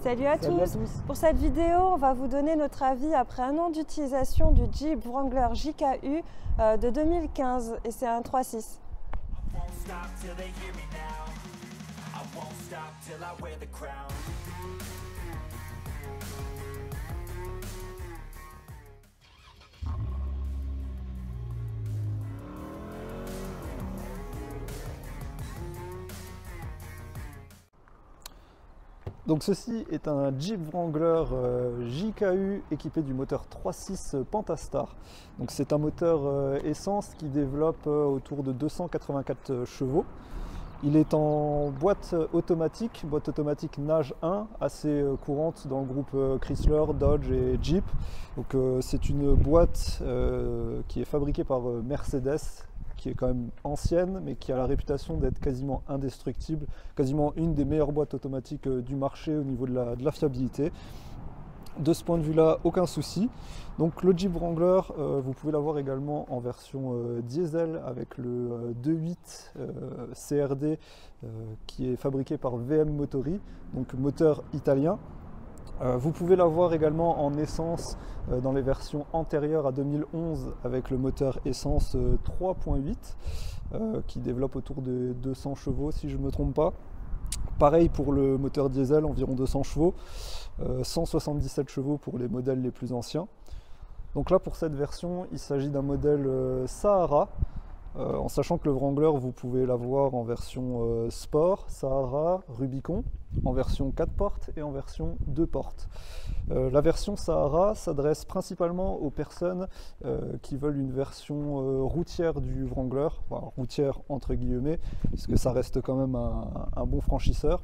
Salut à tous. Pour cette vidéo, on va vous donner notre avis après un an d'utilisation du Jeep Wrangler JKU de 2015 et c'est un 3.6. Donc ceci est un Jeep Wrangler JKU équipé du moteur 3.6 Pentastar. Donc c'est un moteur essence qui développe autour de 284 chevaux. Il est en boîte automatique Nage 1, assez courante dans le groupe Chrysler, Dodge et Jeep. Donc c'est une boîte qui est fabriquée par Mercedes, qui est quand même ancienne, mais qui a la réputation d'être quasiment indestructible, quasiment une des meilleures boîtes automatiques du marché au niveau de la fiabilité. De ce point de vue-là, aucun souci. Donc le Jeep Wrangler, vous pouvez l'avoir également en version diesel avec le 2.8 CRD qui est fabriqué par VM Motori, donc moteur italien. Vous pouvez l'avoir également en essence dans les versions antérieures à 2011 avec le moteur essence 3.8 qui développe autour de 200 chevaux si je ne me trompe pas. Pareil pour le moteur diesel, environ 200 chevaux, 177 chevaux pour les modèles les plus anciens. Donc là pour cette version, il s'agit d'un modèle Sahara. En sachant que le Wrangler, vous pouvez l'avoir en version Sport, Sahara, Rubicon, en version 4 portes et en version 2 portes. La version Sahara s'adresse principalement aux personnes qui veulent une version routière du Wrangler, enfin, routière entre guillemets, puisque ça reste quand même un bon franchisseur.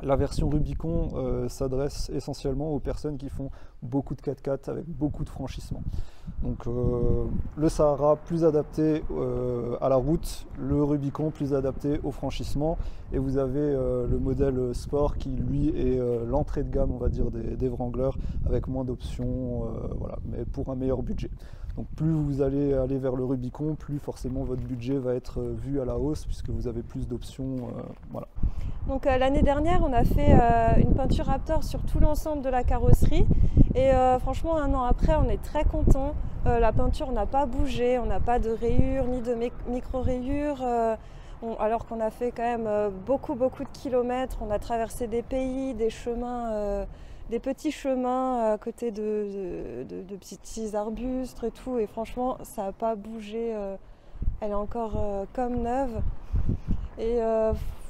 La version Rubicon s'adresse essentiellement aux personnes qui font beaucoup de 4x4 avec beaucoup de franchissement. Donc le Sahara plus adapté à la route, le Rubicon plus adapté au franchissement, et vous avez le modèle Sport qui lui est l'entrée de gamme on va dire des Wranglers avec moins d'options, voilà, mais pour un meilleur budget. Donc plus vous allez aller vers le Rubicon, plus forcément votre budget va être vu à la hausse puisque vous avez plus d'options. Voilà. Donc l'année dernière, on a fait une peinture Raptor sur tout l'ensemble de la carrosserie et franchement un an après, on est très content. La peinture n'a pas bougé, on n'a pas de rayures ni de micro-rayures. Alors qu'on a fait quand même beaucoup de kilomètres, on a traversé des pays, des chemins, des petits chemins à côté de petits arbustes et tout, et franchement ça n'a pas bougé, elle est encore comme neuve et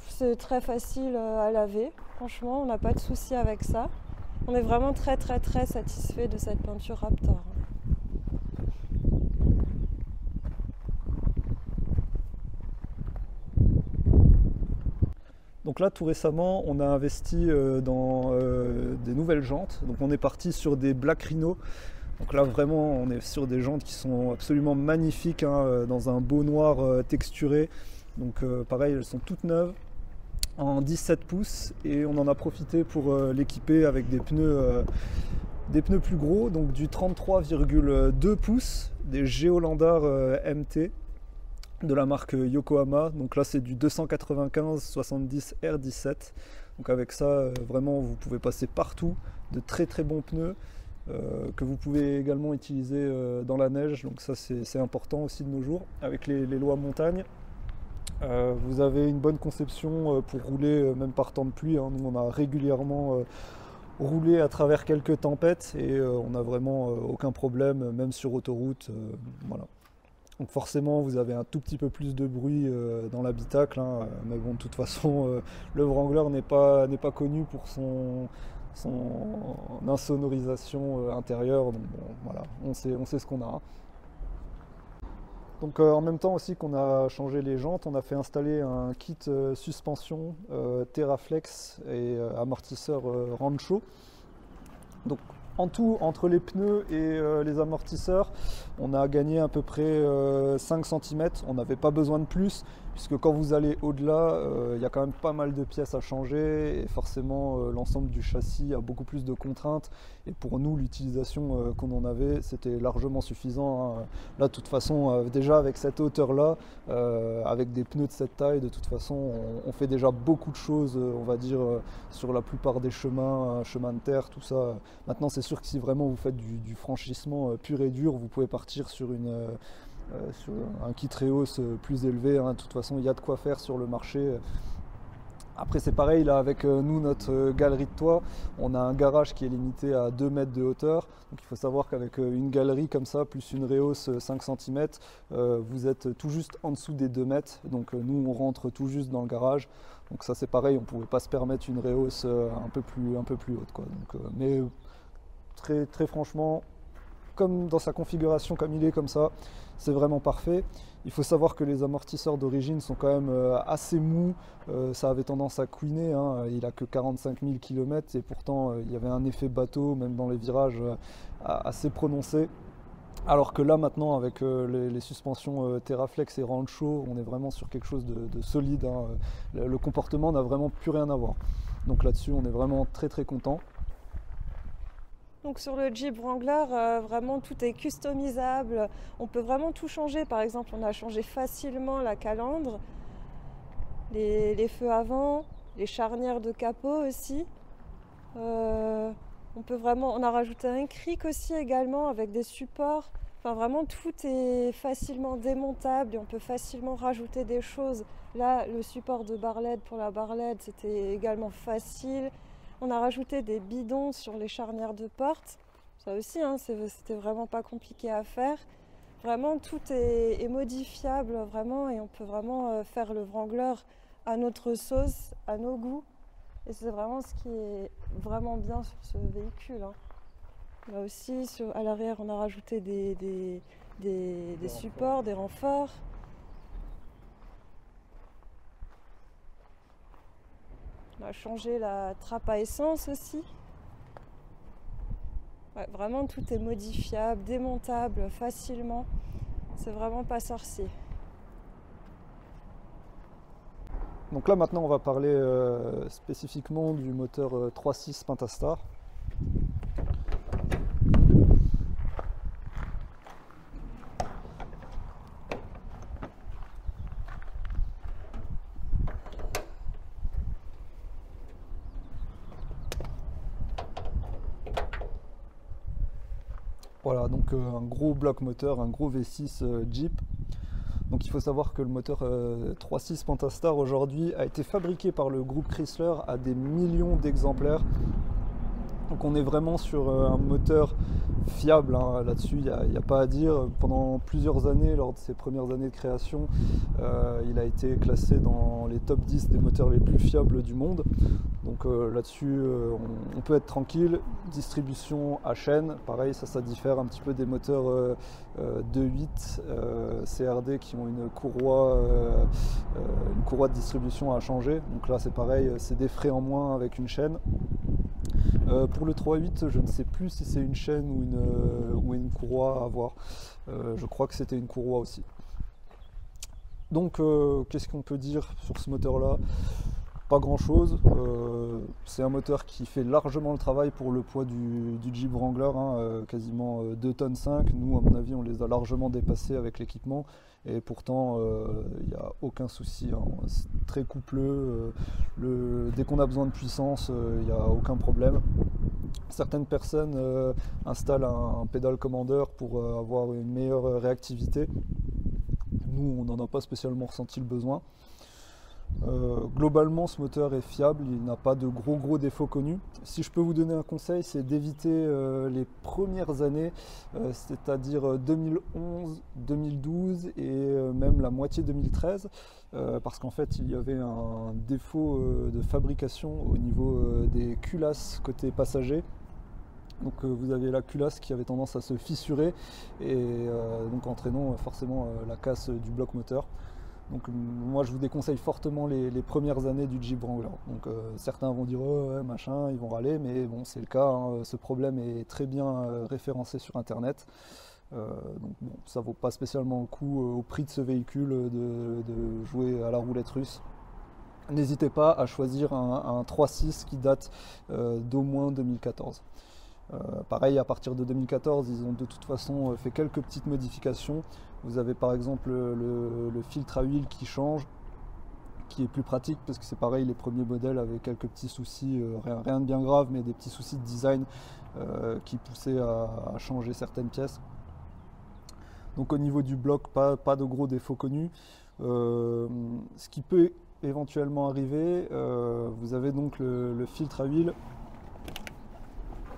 c'est très facile à laver, franchement on n'a pas de souci avec ça. On est vraiment très satisfait de cette peinture Raptor. Donc là tout récemment on a investi dans des nouvelles jantes, donc on est parti sur des Black Rhino. Donc là vraiment on est sur des jantes qui sont absolument magnifiques, hein, dans un beau noir texturé. Donc pareil, elles sont toutes neuves en 17 pouces et on en a profité pour l'équiper avec des pneus plus gros, donc du 33,2 pouces, des Geolandar MT de la marque Yokohama. Donc là c'est du 295/70 R17. Donc avec ça vraiment vous pouvez passer partout, de très bons pneus que vous pouvez également utiliser dans la neige. Donc ça c'est important aussi de nos jours avec les lois montagne. Vous avez une bonne conception pour rouler même par temps de pluie, hein. Nous on a régulièrement roulé à travers quelques tempêtes et on n'a vraiment aucun problème même sur autoroute, voilà. Donc forcément vous avez un tout petit peu plus de bruit dans l'habitacle, hein, mais bon de toute façon le Wrangler n'est pas connu pour son insonorisation intérieure, donc bon, voilà, on sait ce qu'on a. Donc en même temps aussi qu'on a changé les jantes, on a fait installer un kit suspension Terraflex et amortisseur Rancho. Donc en tout, entre les pneus et les amortisseurs, on a gagné à peu près 5 cm. On n'avait pas besoin de plus, puisque quand vous allez au-delà, il y a quand même pas mal de pièces à changer et forcément l'ensemble du châssis a beaucoup plus de contraintes. Et pour nous, l'utilisation qu'on en avait, c'était largement suffisant, hein. Là, de toute façon, déjà avec cette hauteur-là, avec des pneus de cette taille, de toute façon, on fait déjà beaucoup de choses, on va dire, sur la plupart des chemins, chemins de terre, tout ça. Maintenant, c'est sûr que si vraiment vous faites du franchissement pur et dur, vous pouvez partir sur sur un kit Reos plus élevé, hein. De toute façon, il y a de quoi faire sur le marché. Après, c'est pareil, là, avec nous, notre galerie de toit, on a un garage qui est limité à 2 mètres de hauteur. Donc il faut savoir qu'avec une galerie comme ça, plus une Reos 5 cm, vous êtes tout juste en dessous des 2 mètres. Donc nous, on rentre tout juste dans le garage. Donc ça, c'est pareil, on ne pouvait pas se permettre une Reos un peu plus haute, quoi. Donc, mais très franchement, comme dans sa configuration, comme il est comme ça, c'est vraiment parfait. Il faut savoir que les amortisseurs d'origine sont quand même assez mous, ça avait tendance à couiner, hein. Il a que 45 000 km et pourtant il y avait un effet bateau, même dans les virages, assez prononcé. Alors que là maintenant avec les suspensions Terraflex et Rancho, on est vraiment sur quelque chose de solide, hein. Le comportement n'a vraiment plus rien à voir. Donc là-dessus on est vraiment très content. Donc sur le Jeep Wrangler, vraiment tout est customisable, on peut vraiment tout changer. Par exemple, on a changé facilement la calandre, les feux avant, les charnières de capot aussi. On a rajouté un cric aussi également avec des supports. Enfin vraiment tout est facilement démontable et on peut facilement rajouter des choses. Là, le support de barlette pour la barlette, c'était également facile. On a rajouté des bidons sur les charnières de porte. Ça aussi, hein, c'était vraiment pas compliqué à faire. Vraiment, tout est modifiable vraiment et on peut vraiment faire le Wrangler à notre sauce, à nos goûts. Et c'est vraiment ce qui est vraiment bien sur ce véhicule, hein. Là aussi, à l'arrière, on a rajouté des supports, des renforts. On a changé la trappe à essence aussi. Ouais, vraiment tout est modifiable, démontable facilement. C'est vraiment pas sorcier. Donc là maintenant on va parler spécifiquement du moteur 3.6 Pentastar. Voilà, donc un gros bloc moteur, un gros V6 Jeep. Donc il faut savoir que le moteur 3.6 Pentastar aujourd'hui a été fabriqué par le groupe Chrysler à des millions d'exemplaires. Donc on est vraiment sur un moteur fiable, hein. Là-dessus, il n'y a pas à dire. Pendant plusieurs années, lors de ses premières années de création, il a été classé dans les top 10 des moteurs les plus fiables du monde. Donc là-dessus, on peut être tranquille. Distribution à chaîne, pareil, ça diffère un petit peu des moteurs 2.8 CRD qui ont une courroie de distribution à changer. Donc là, c'est pareil, c'est des frais en moins avec une chaîne. Pour le 3.8, je ne sais plus si c'est une chaîne ou une courroie à voir. Je crois que c'était une courroie aussi. Donc, qu'est-ce qu'on peut dire sur ce moteur-là? Pas grand-chose. C'est un moteur qui fait largement le travail pour le poids du Jeep Wrangler, hein, quasiment 2,5 tonnes. Nous, à mon avis, on les a largement dépassés avec l'équipement. Et pourtant, il n'y a aucun souci, hein. C'est très coupleux. Dès qu'on a besoin de puissance, il n'y a aucun problème. Certaines personnes installent un pédale commandeur pour avoir une meilleure réactivité. Nous, on n'en a pas spécialement ressenti le besoin. Globalement, ce moteur est fiable, il n'a pas de gros défauts connus. Si je peux vous donner un conseil, c'est d'éviter les premières années, c'est-à-dire 2011, 2012 et même la moitié 2013, parce qu'en fait il y avait un défaut de fabrication au niveau des culasses côté passager. Donc vous avez la culasse qui avait tendance à se fissurer et donc entraînant forcément la casse du bloc moteur. Donc moi je vous déconseille fortement les premières années du Jeep Wrangler. Donc certains vont dire oh, ouais, machin, ils vont râler, mais bon c'est le cas, hein. Ce problème est très bien référencé sur internet. Donc bon, ça vaut pas spécialement le coup au prix de ce véhicule de jouer à la roulette russe. N'hésitez pas à choisir un 3.6 qui date d'au moins 2014. Pareil, à partir de 2014, ils ont de toute façon fait quelques petites modifications. Vous avez par exemple le filtre à huile qui change, qui est plus pratique parce que c'est pareil, les premiers modèles avaient quelques petits soucis, rien de bien grave, mais des petits soucis de design qui poussaient à changer certaines pièces. Donc au niveau du bloc, pas de gros défauts connus. Ce qui peut éventuellement arriver, vous avez donc le filtre à huile.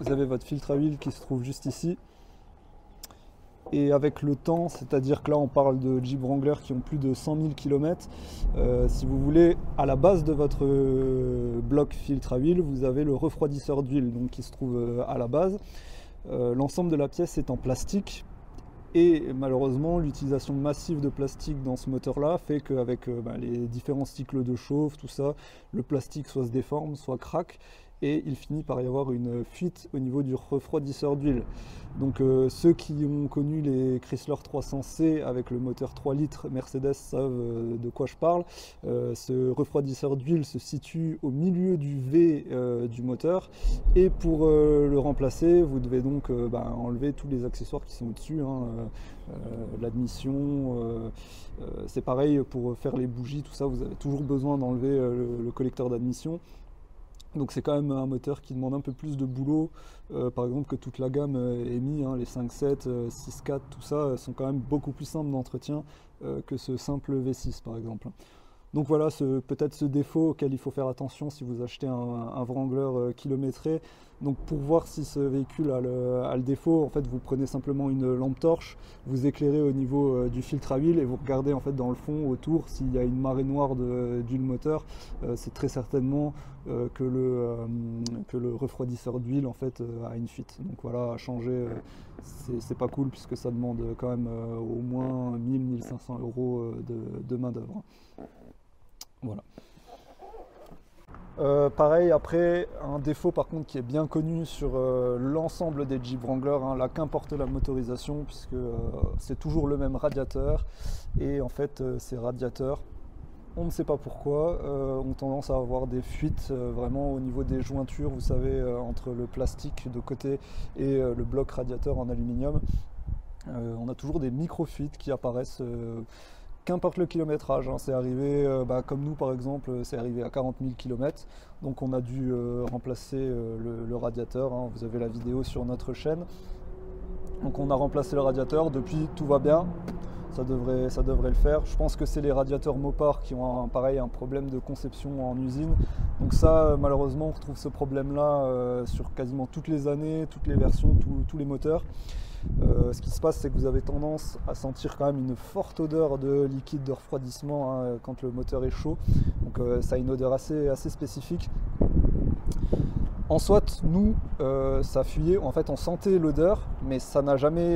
Vous avez votre filtre à huile qui se trouve juste ici. Et avec le temps, c'est-à-dire que là on parle de Jeep Wrangler qui ont plus de 100 000 km, si vous voulez, à la base de votre bloc filtre à huile, vous avez le refroidisseur d'huile donc qui se trouve à la base. L'ensemble de la pièce est en plastique. Et malheureusement, l'utilisation massive de plastique dans ce moteur-là fait qu'avec les différents cycles de chauffe, tout ça, le plastique soit se déforme, soit craque, et il finit par y avoir une fuite au niveau du refroidisseur d'huile. Donc ceux qui ont connu les Chrysler 300C avec le moteur 3 litres Mercedes savent de quoi je parle. Ce refroidisseur d'huile se situe au milieu du V du moteur, et pour le remplacer, vous devez donc enlever tous les accessoires qui sont au-dessus, l'admission, c'est pareil pour faire les bougies, tout ça, vous avez toujours besoin d'enlever le collecteur d'admission. Donc c'est quand même un moteur qui demande un peu plus de boulot, par exemple que toute la gamme EMI, les 5.7, 6.4, tout ça sont quand même beaucoup plus simples d'entretien que ce simple V6 par exemple. Donc voilà, peut-être ce défaut auquel il faut faire attention si vous achetez un Wrangler kilométré. Donc pour voir si ce véhicule a le défaut, en fait vous prenez simplement une lampe torche, vous éclairez au niveau du filtre à huile et vous regardez en fait dans le fond autour s'il y a une marée noire d'huile moteur. C'est très certainement que le refroidisseur d'huile en fait a une fuite. Donc voilà, à changer, c'est pas cool puisque ça demande quand même au moins 1000-1500 € de main d'œuvre. Voilà. Pareil, après, un défaut par contre qui est bien connu sur l'ensemble des Jeep Wrangler, là qu'importe la motorisation, puisque c'est toujours le même radiateur, et en fait ces radiateurs, on ne sait pas pourquoi, ont tendance à avoir des fuites vraiment au niveau des jointures, vous savez, entre le plastique de côté et le bloc radiateur en aluminium. On a toujours des micro-fuites qui apparaissent. Qu'importe le kilométrage, c'est arrivé, comme nous par exemple, c'est arrivé à 40 000 km, donc on a dû remplacer le radiateur, vous avez la vidéo sur notre chaîne. Donc on a remplacé le radiateur, depuis tout va bien, ça devrait le faire. Je pense que c'est les radiateurs Mopar qui ont un problème de conception en usine, donc ça malheureusement on retrouve ce problème là sur quasiment toutes les années, toutes les versions, tous les moteurs. Ce qui se passe, c'est que vous avez tendance à sentir quand même une forte odeur de liquide de refroidissement quand le moteur est chaud. Donc ça a une odeur assez spécifique. En soit, nous, ça fuyait, en fait on sentait l'odeur, mais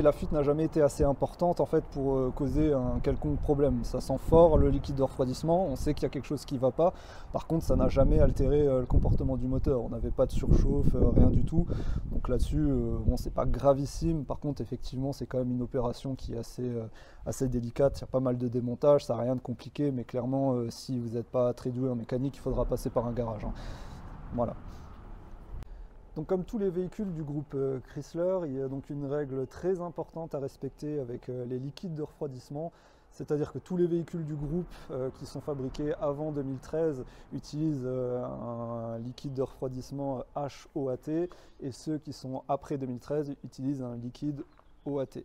la fuite n'a jamais été assez importante en fait pour causer un quelconque problème. Ça sent fort le liquide de refroidissement, on sait qu'il y a quelque chose qui ne va pas. Par contre, ça n'a jamais altéré le comportement du moteur. On n'avait pas de surchauffe, rien du tout. Donc là-dessus, c'est pas gravissime. Par contre, effectivement, c'est quand même une opération qui est assez délicate. Il y a pas mal de démontage, ça n'a rien de compliqué, mais clairement, si vous n'êtes pas très doué en mécanique, il faudra passer par un garage. Voilà. Donc comme tous les véhicules du groupe Chrysler, il y a donc une règle très importante à respecter avec les liquides de refroidissement. C'est-à-dire que tous les véhicules du groupe qui sont fabriqués avant 2013 utilisent un liquide de refroidissement HOAT, et ceux qui sont après 2013 utilisent un liquide OAT.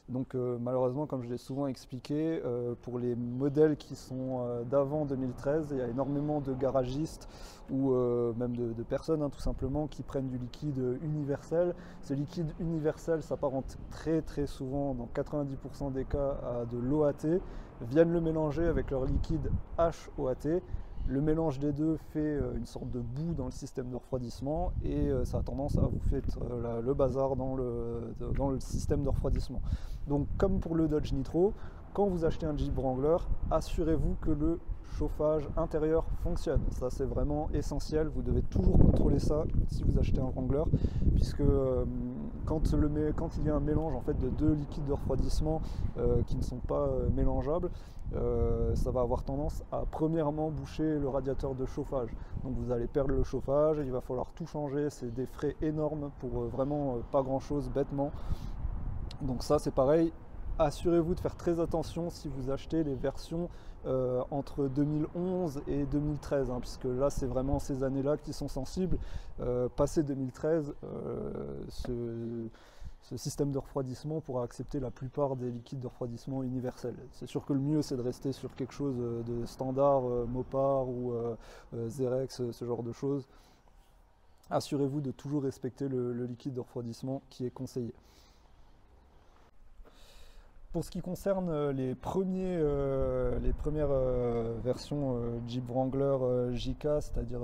Donc malheureusement, comme je l'ai souvent expliqué, pour les modèles qui sont d'avant 2013, il y a énormément de garagistes ou même de personnes tout simplement qui prennent du liquide universel. Ce liquide universel s'apparente très souvent, dans 90% des cas, à de l'OAT, viennent le mélanger avec leur liquide HOAT. Le mélange des deux fait une sorte de boue dans le système de refroidissement, et ça a tendance à vous faire le bazar dans le système de refroidissement. Donc comme pour le Dodge Nitro, quand vous achetez un Jeep Wrangler, assurez-vous que le chauffage intérieur fonctionne. Ça c'est vraiment essentiel, vous devez toujours contrôler ça si vous achetez un Wrangler, puisque quand il y a un mélange en fait, de deux liquides de refroidissement qui ne sont pas mélangeables, ça va avoir tendance à premièrement boucher le radiateur de chauffage. Donc vous allez perdre le chauffage, il va falloir tout changer, c'est des frais énormes pour vraiment pas grand chose bêtement. Donc ça c'est pareil, assurez-vous de faire très attention si vous achetez les versions entre 2011 et 2013, hein, puisque là c'est vraiment ces années-là qui sont sensibles. Passé 2013, ce système de refroidissement pourra accepter la plupart des liquides de refroidissement universels. C'est sûr que le mieux c'est de rester sur quelque chose de standard, Mopar ou Zerex, ce genre de choses. Assurez-vous de toujours respecter le liquide de refroidissement qui est conseillé. Pour ce qui concerne les premières versions Jeep Wrangler JK, c'est-à-dire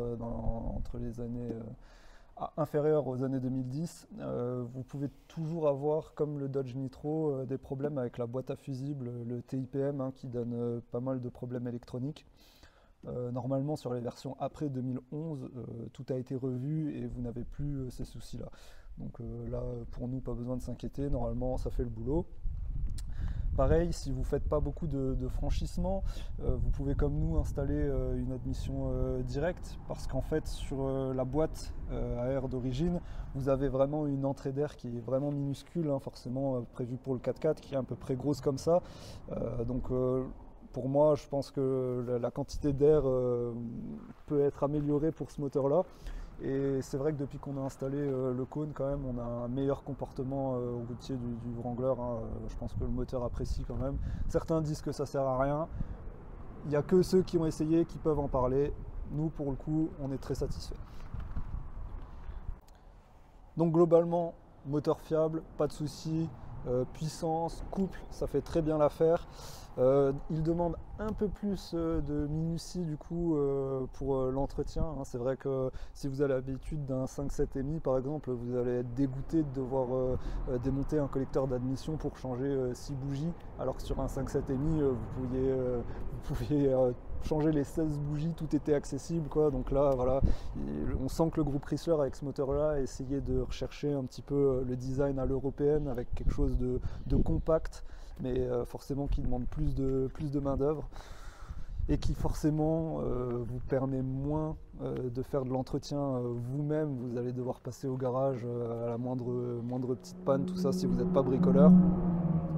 entre les années inférieures aux années 2010, vous pouvez toujours avoir, comme le Dodge Nitro, des problèmes avec la boîte à fusibles, le TIPM, hein, qui donne pas mal de problèmes électroniques. Normalement, sur les versions après 2011, tout a été revu et vous n'avez plus ces soucis-là. Donc là, pour nous, pas besoin de s'inquiéter, normalement ça fait le boulot. Pareil, si vous ne faites pas beaucoup de franchissement, vous pouvez comme nous installer une admission directe, parce qu'en fait sur la boîte à air d'origine, vous avez vraiment une entrée d'air qui est vraiment minuscule, hein, forcément prévue pour le 4x4, qui est à peu près grosse comme ça. Donc pour moi, je pense que la quantité d'air peut être améliorée pour ce moteur-là. Et c'est vrai que depuis qu'on a installé le cône, quand même, on a un meilleur comportement routier du Wrangler, hein. Je pense que le moteur apprécie quand même. Certains disent que ça sert à rien. Il n'y a que ceux qui ont essayé qui peuvent en parler. Nous, pour le coup, on est très satisfaits. Donc globalement, moteur fiable, pas de soucis. Puissance, couple, ça fait très bien l'affaire. Il demande un peu plus de minutie du coup pour l'entretien, hein. C'est vrai que si vous avez l'habitude d'un 5.7 MI par exemple, vous allez être dégoûté de devoir démonter un collecteur d'admission pour changer 6 bougies, alors que sur un 5.7 MI vous pouviez changer les 16 bougies, tout était accessible, quoi. Donc là voilà, on sent que le groupe Chrysler avec ce moteur là a essayé de rechercher un petit peu le design à l'européenne avec quelque chose de compact, mais forcément qui demande plus de main d'œuvre et qui forcément vous permet moins de faire de l'entretien vous-même. Vous allez devoir passer au garage à la moindre petite panne, tout ça si vous n'êtes pas bricoleur.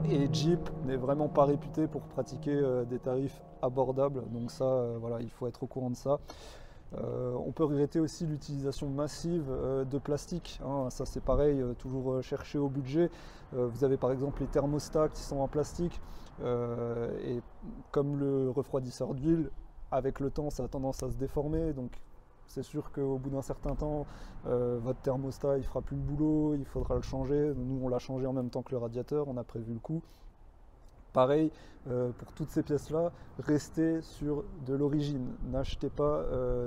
Et Jeep n'est vraiment pas réputé pour pratiquer des tarifs abordables, donc ça voilà, il faut être au courant de ça. On peut regretter aussi l'utilisation massive de plastique, hein. Ça c'est pareil, toujours chercher au budget. Vous avez par exemple les thermostats qui sont en plastique, et comme le refroidisseur d'huile, avec le temps ça a tendance à se déformer, donc c'est sûr qu'au bout d'un certain temps, votre thermostat il fera plus le boulot, il faudra le changer. Nous on l'a changé en même temps que le radiateur, on a prévu le coup. Pareil, pour toutes ces pièces-là, restez sur de l'origine. N'achetez pas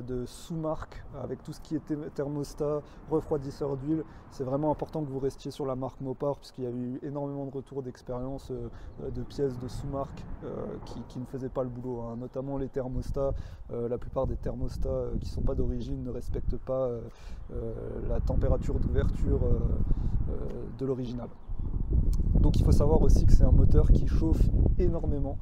de sous-marque avec tout ce qui est thermostat, refroidisseur d'huile. C'est vraiment important que vous restiez sur la marque Mopar, puisqu'il y a eu énormément de retours d'expérience de pièces de sous-marque qui ne faisaient pas le boulot, hein. Notamment les thermostats. La plupart des thermostats qui ne sont pas d'origine ne respectent pas la température d'ouverture de l'original. Donc il faut savoir aussi que c'est un moteur qui chauffe énormément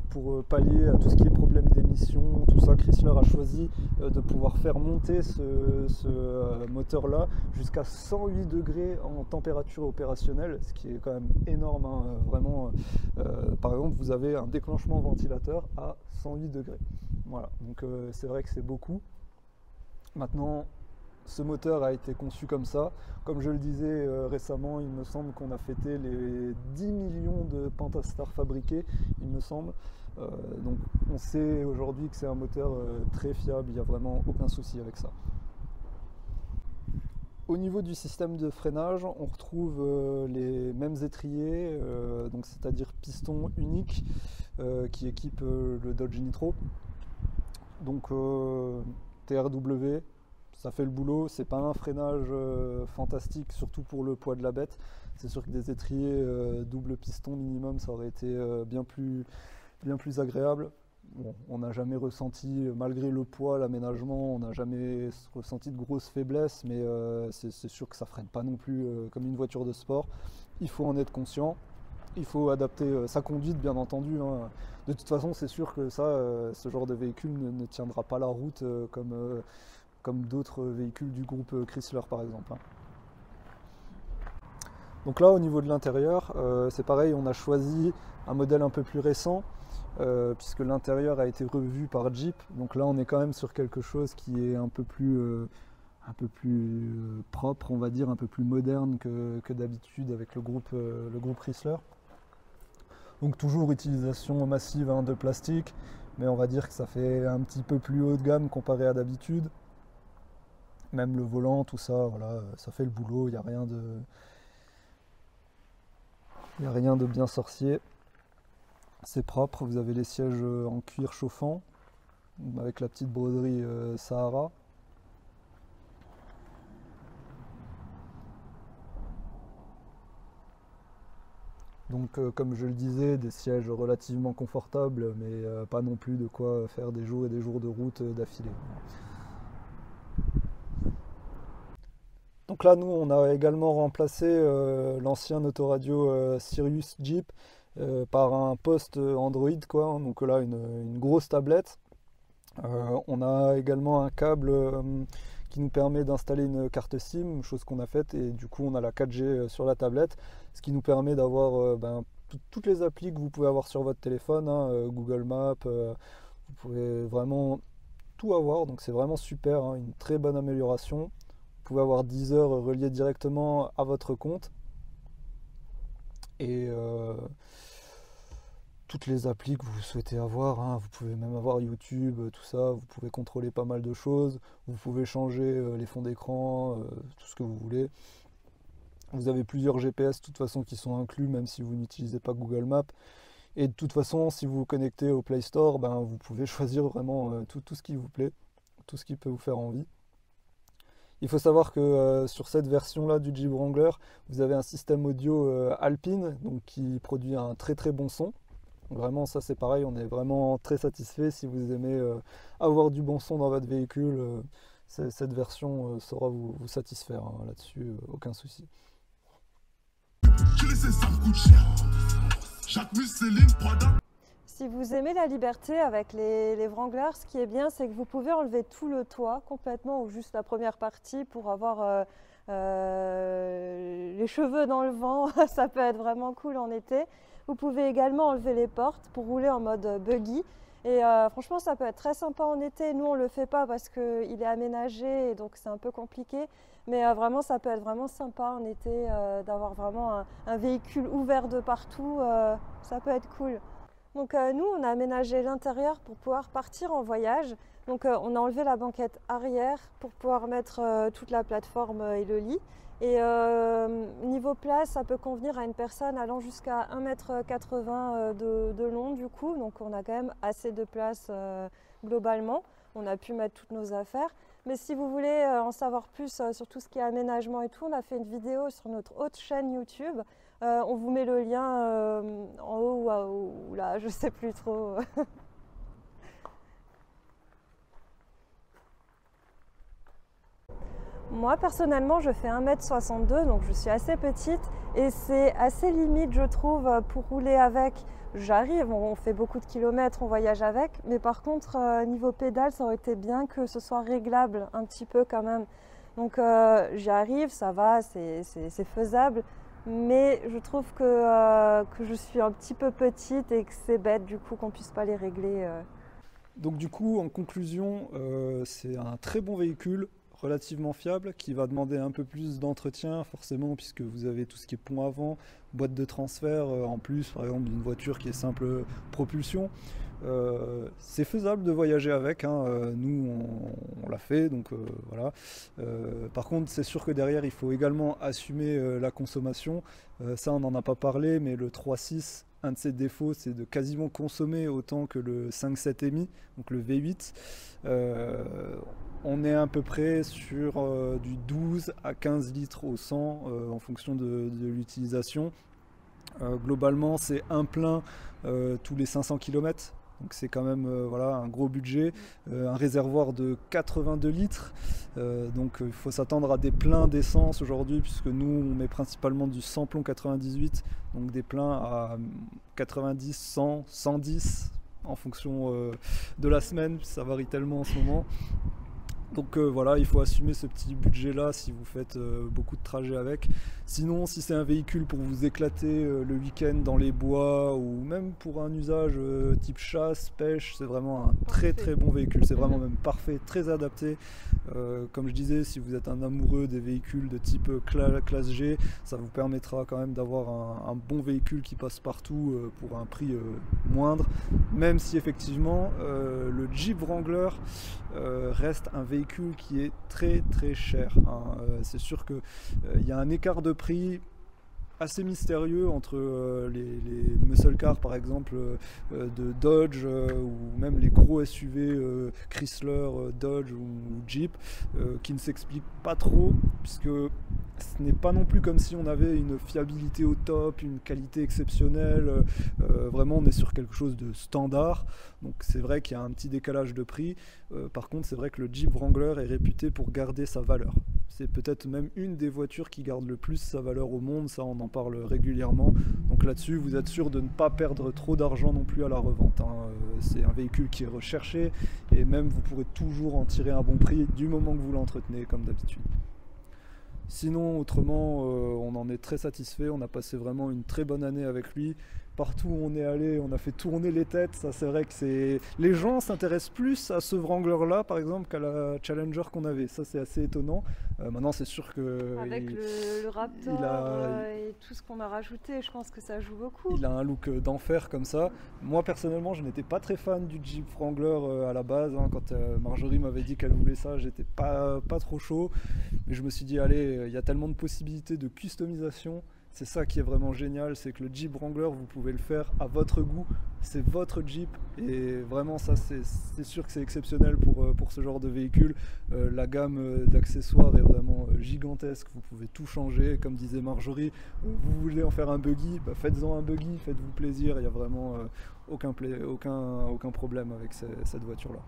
pour pallier à tout ce qui est problème d'émission, tout ça. Chrysler a choisi de pouvoir faire monter ce moteur-là jusqu'à 108 degrés en température opérationnelle, ce qui est quand même énorme, hein, vraiment. Par exemple, vous avez un déclenchement ventilateur à 108 degrés. Voilà, donc c'est vrai que c'est beaucoup. Maintenant, ce moteur a été conçu comme ça. Comme je le disais récemment, il me semble qu'on a fêté les 10 millions de Pentastar fabriqués, il me semble. Donc on sait aujourd'hui que c'est un moteur très fiable, il n'y a vraiment aucun souci avec ça. Au niveau du système de freinage, on retrouve les mêmes étriers, donc c'est-à-dire piston unique qui équipe le Dodge Nitro. Donc TRW, ça fait le boulot, c'est pas un freinage fantastique, surtout pour le poids de la bête. C'est sûr que des étriers double piston minimum, ça aurait été bien plus agréable. bon, on n'a jamais ressenti, malgré le poids, l'aménagement, on n'a jamais ressenti de grosses faiblesses, mais c'est sûr que ça freine pas non plus comme une voiture de sport. Il faut en être conscient, il faut adapter sa conduite bien entendu, hein. De toute façon c'est sûr que ça, ce genre de véhicule ne tiendra pas la route comme d'autres véhicules du groupe Chrysler par exemple, hein. Donc là au niveau de l'intérieur, c'est pareil, on a choisi un modèle un peu plus récent, puisque l'intérieur a été revu par Jeep. Donc là on est quand même sur quelque chose qui est un peu plus propre, on va dire, un peu plus moderne que d'habitude avec le groupe Chrysler. Donc toujours utilisation massive, hein, de plastique, mais on va dire que ça fait un petit peu plus haut de gamme comparé à d'habitude. Même le volant, tout ça, voilà, ça fait le boulot, il n'y a rien de bien sorcier. C'est propre, vous avez les sièges en cuir chauffant, avec la petite broderie Sahara. Donc comme je le disais, des sièges relativement confortables, mais pas non plus de quoi faire des jours et des jours de route d'affilée. Donc là nous on a également remplacé l'ancien autoradio Sirius Jeep par un poste Android, quoi, hein. Donc là une grosse tablette. On a également un câble qui nous permet d'installer une carte SIM, chose qu'on a faite, et du coup on a la 4G sur la tablette, ce qui nous permet d'avoir toutes les applis que vous pouvez avoir sur votre téléphone, hein, Google Maps, vous pouvez vraiment tout avoir, donc c'est vraiment super, hein, une très bonne amélioration. Vous pouvez avoir Deezer relié directement à votre compte, et toutes les applis que vous souhaitez avoir, hein. Vous pouvez même avoir YouTube, tout ça, vous pouvez contrôler pas mal de choses, vous pouvez changer les fonds d'écran, tout ce que vous voulez. Vous avez plusieurs GPS de toute façon qui sont inclus, même si vous n'utilisez pas Google Maps. Et de toute façon, si vous vous connectez au Play Store, vous pouvez choisir vraiment tout ce qui vous plaît, tout ce qui peut vous faire envie. Il faut savoir que sur cette version-là du Jeep Wrangler, vous avez un système audio Alpine, donc qui produit un très très bon son. Vraiment, ça c'est pareil, on est vraiment très satisfait. Si vous aimez avoir du bon son dans votre véhicule, cette version saura vous satisfaire, hein, là-dessus, aucun souci. Si vous aimez la liberté avec les Wranglers, ce qui est bien, c'est que vous pouvez enlever tout le toit complètement ou juste la première partie pour avoir les cheveux dans le vent. Ça peut être vraiment cool en été. Vous pouvez également enlever les portes pour rouler en mode buggy. Et franchement, ça peut être très sympa en été. Nous, on ne le fait pas parce qu'il est aménagé et donc c'est un peu compliqué. Mais vraiment, ça peut être vraiment sympa en été d'avoir vraiment un véhicule ouvert de partout. Ça peut être cool. Donc nous, on a aménagé l'intérieur pour pouvoir partir en voyage. Donc on a enlevé la banquette arrière pour pouvoir mettre toute la plateforme et le lit. Et niveau place, ça peut convenir à une personne allant jusqu'à 1,80 m de long du coup. Donc on a quand même assez de place globalement. On a pu mettre toutes nos affaires. Mais si vous voulez en savoir plus sur tout ce qui est aménagement et tout, on a fait une vidéo sur notre autre chaîne YouTube. On vous met le lien en haut ou là, je sais plus trop. Moi personnellement je fais 1,62 m, donc je suis assez petite et c'est assez limite je trouve pour rouler avec. J'arrive, on fait beaucoup de kilomètres, on voyage avec, mais par contre niveau pédale ça aurait été bien que ce soit réglable un petit peu quand même. Donc j'y arrive, ça va, c'est faisable, mais je trouve que je suis un petit peu petite et que c'est bête du coup qu'on puisse pas les régler. Donc du coup, en conclusion, c'est un très bon véhicule, relativement fiable, qui va demander un peu plus d'entretien forcément, puisque vous avez tout ce qui est pont avant, boîte de transfert en plus, par exemple d'une voiture qui est simple propulsion. C'est faisable de voyager avec, hein. Nous on l'a fait, donc voilà. Par contre c'est sûr que derrière il faut également assumer la consommation. Ça on n'en a pas parlé, mais le 3.6, un de ses défauts c'est de quasiment consommer autant que le 5.7 MI, donc le V8. On est à peu près sur du 12 à 15 litres au 100 en fonction de l'utilisation. Globalement c'est un plein tous les 500 km. Donc c'est quand même voilà, un gros budget, un réservoir de 82 litres. Donc il faut s'attendre à des pleins d'essence aujourd'hui, puisque nous on met principalement du samplon 98, donc des pleins à 90, 100, 110 en fonction de la semaine, ça varie tellement en ce moment. Donc voilà, il faut assumer ce petit budget là si vous faites beaucoup de trajets avec. Sinon, si c'est un véhicule pour vous éclater le week-end dans les bois, ou même pour un usage type chasse, pêche, c'est vraiment un très très bon véhicule. C'est vraiment même parfait, très adapté. Comme je disais, si vous êtes un amoureux des véhicules de type classe G, ça vous permettra quand même d'avoir un bon véhicule qui passe partout pour un prix moindre. Même si effectivement le Jeep Wrangler reste un véhicule qui est très très cher, hein. C'est sûr qu'il y a un écart de prix assez mystérieux entre les muscle cars par exemple de Dodge ou même les gros SUV Chrysler, Dodge ou Jeep qui ne s'expliquent pas trop, puisque ce n'est pas non plus comme si on avait une fiabilité au top, une qualité exceptionnelle. Vraiment on est sur quelque chose de standard, donc c'est vrai qu'il y a un petit décalage de prix. Par contre c'est vrai que le Jeep Wrangler est réputé pour garder sa valeur. C'est peut-être même une des voitures qui garde le plus sa valeur au monde, ça on en parle régulièrement. Donc là-dessus, vous êtes sûr de ne pas perdre trop d'argent non plus à la revente, hein. C'est un véhicule qui est recherché et même vous pourrez toujours en tirer un bon prix du moment que vous l'entretenez comme d'habitude. Sinon, autrement, on en est très satisfait, on a passé vraiment une très bonne année avec lui. Partout où on est allé, on a fait tourner les têtes. Ça, c'est vrai que les gens s'intéressent plus à ce Wrangler-là, par exemple, qu'à la Challenger qu'on avait. Ça, c'est assez étonnant. Maintenant, c'est sûr que avec le Raptor et tout ce qu'on a rajouté, je pense que ça joue beaucoup. Il a un look d'enfer comme ça. Moi, personnellement, je n'étais pas très fan du Jeep Wrangler à la base, hein. Quand Marjorie m'avait dit qu'elle voulait ça, j'étais pas trop chaud. Mais je me suis dit, allez, il y a tellement de possibilités de customisation. C'est ça qui est vraiment génial, c'est que le Jeep Wrangler, vous pouvez le faire à votre goût, c'est votre Jeep, et vraiment ça c'est sûr que c'est exceptionnel pour ce genre de véhicule. La gamme d'accessoires est vraiment gigantesque, vous pouvez tout changer, comme disait Marjorie, vous voulez en faire un buggy, bah faites-en un buggy, faites-vous plaisir, il n'y a vraiment aucun problème avec cette voiture-là.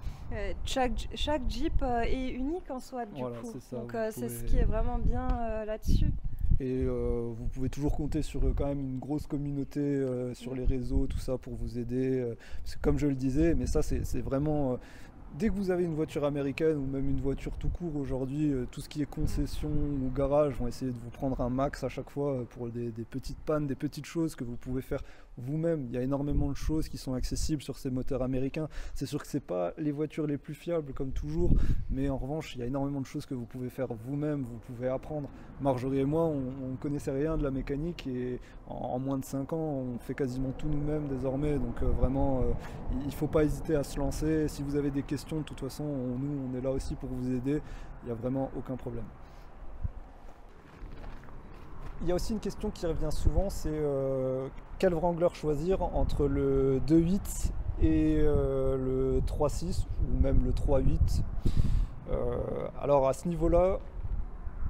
Chaque Jeep est unique en soi du voilà, coup, c'est ça, donc c'est ce qui est vraiment bien là-dessus. Et vous pouvez toujours compter sur quand même une grosse communauté sur les réseaux, tout ça pour vous aider. Parce que comme je le disais, mais ça c'est vraiment... dès que vous avez une voiture américaine ou même une voiture tout court aujourd'hui, tout ce qui est concession ou garage vont essayer de vous prendre un max à chaque fois pour des petites pannes, des petites choses que vous pouvez faire vous-même. Il y a énormément de choses qui sont accessibles sur ces moteurs américains. C'est sûr que c'est pas les voitures les plus fiables comme toujours, mais en revanche il y a énormément de choses que vous pouvez faire vous-même, vous pouvez apprendre. Marjorie et moi on connaissait rien de la mécanique et en moins de 5 ans on fait quasiment tout nous-mêmes désormais, donc vraiment il faut pas hésiter à se lancer. Si vous avez des questions, de toute façon nous on est là aussi pour vous aider, il n'y a vraiment aucun problème. Il y a aussi une question qui revient souvent, c'est quel Wrangler choisir entre le 2.8 et le 3.6 ou même le 3.8. Alors à ce niveau-là,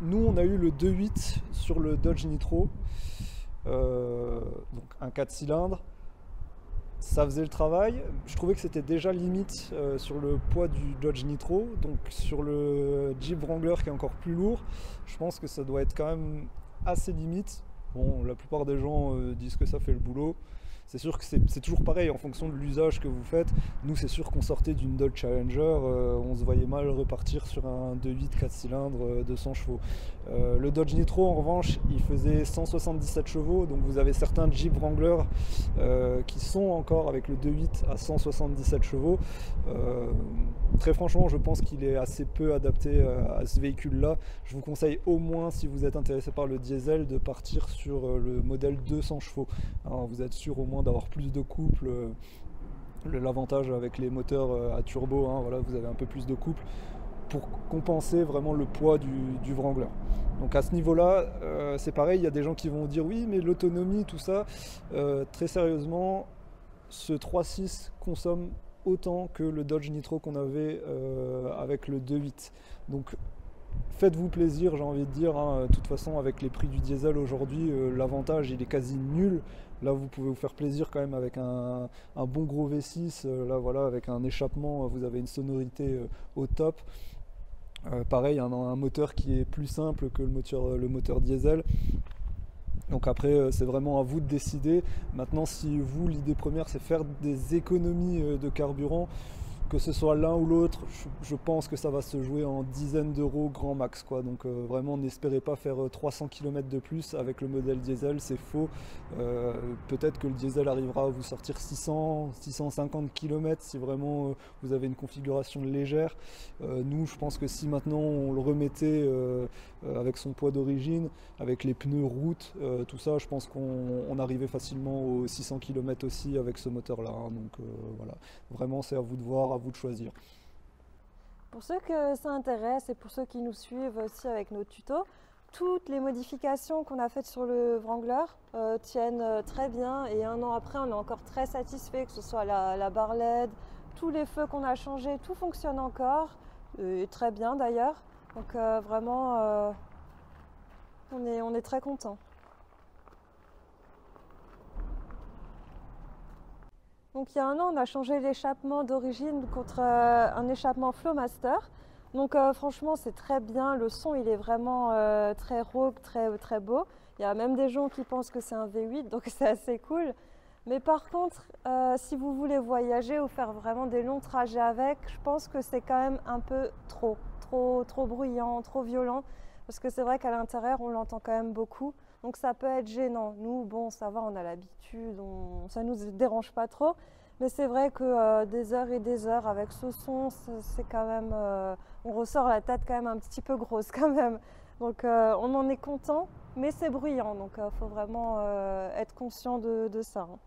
nous on a eu le 2.8 sur le Dodge Nitro, donc un 4 cylindres. Ça faisait le travail, je trouvais que c'était déjà limite sur le poids du Dodge Nitro, donc sur le Jeep Wrangler qui est encore plus lourd, je pense que ça doit être quand même assez limite. Bon, la plupart des gens disent que ça fait le boulot. C'est sûr que c'est toujours pareil en fonction de l'usage que vous faites. Nous, c'est sûr qu'on sortait d'une Dodge Challenger, on se voyait mal repartir sur un 2.8 4 cylindres 200 chevaux. Le Dodge Nitro, en revanche, il faisait 177 chevaux, donc vous avez certains Jeep Wrangler qui sont encore avec le 2.8 à 177 chevaux. Très franchement, je pense qu'il est assez peu adapté à ce véhicule-là. Je vous conseille au moins, si vous êtes intéressé par le diesel, de partir sur le modèle 200 chevaux. Alors, vous êtes sûr au moins d'avoir plus de couple. L'avantage avec les moteurs à turbo, hein, voilà, vous avez un peu plus de couple pour compenser vraiment le poids du Wrangler. Donc à ce niveau-là, c'est pareil, il y a des gens qui vont dire oui, mais l'autonomie, tout ça, très sérieusement, ce 3.6 consomme autant que le Dodge Nitro qu'on avait avec le 2.8. Donc faites-vous plaisir, j'ai envie de dire, hein. De toute façon, avec les prix du diesel aujourd'hui, l'avantage il est quasi nul. Là, vous pouvez vous faire plaisir quand même avec un bon gros V6. Là, voilà, avec un échappement, vous avez une sonorité au top. Pareil, un moteur qui est plus simple que le moteur diesel. Donc après, c'est vraiment à vous de décider. Maintenant, si vous, l'idée première, c'est faire des économies de carburant, que ce soit l'un ou l'autre, je pense que ça va se jouer en dizaines d'euros grand max, quoi. Donc vraiment, n'espérez pas faire 300 km de plus avec le modèle diesel, c'est faux. Peut-être que le diesel arrivera à vous sortir 600, 650 km si vraiment vous avez une configuration légère. Nous, je pense que si maintenant on le remettait avec son poids d'origine, avec les pneus route, tout ça, je pense qu'on arrivait facilement aux 600 km aussi avec ce moteur-là, hein. Donc voilà, vraiment c'est à vous de voir, à vous de choisir. Pour ceux que ça intéresse et pour ceux qui nous suivent aussi avec nos tutos, toutes les modifications qu'on a faites sur le Wrangler tiennent très bien, et un an après on est encore très satisfait, que ce soit la barre LED, tous les feux qu'on a changés, tout fonctionne encore, et très bien d'ailleurs. Donc vraiment on est très content. Donc il y a un an, on a changé l'échappement d'origine contre un échappement Flowmaster. Donc franchement, c'est très bien. Le son, il est vraiment très rauque, très beau. Il y a même des gens qui pensent que c'est un V8, donc c'est assez cool. Mais par contre, si vous voulez voyager ou faire vraiment des longs trajets avec, je pense que c'est quand même un peu trop bruyant, trop violent. Parce que c'est vrai qu'à l'intérieur, on l'entend quand même beaucoup. Donc ça peut être gênant. Nous, bon, ça va, on a l'habitude, ça ne nous dérange pas trop. Mais c'est vrai que des heures et des heures avec ce son, c'est quand même... on ressort la tête quand même un petit peu grosse quand même. Donc on en est content, mais c'est bruyant. Donc il faut vraiment être conscient de ça, hein.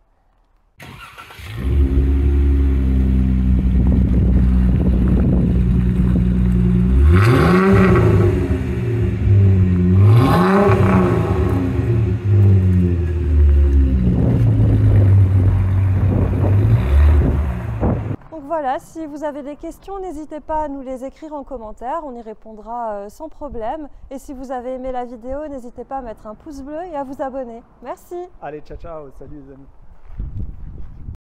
Voilà, si vous avez des questions, n'hésitez pas à nous les écrire en commentaire, on y répondra sans problème. Et si vous avez aimé la vidéo, n'hésitez pas à mettre un pouce bleu et à vous abonner. Merci. Allez, ciao, ciao, salut les amis.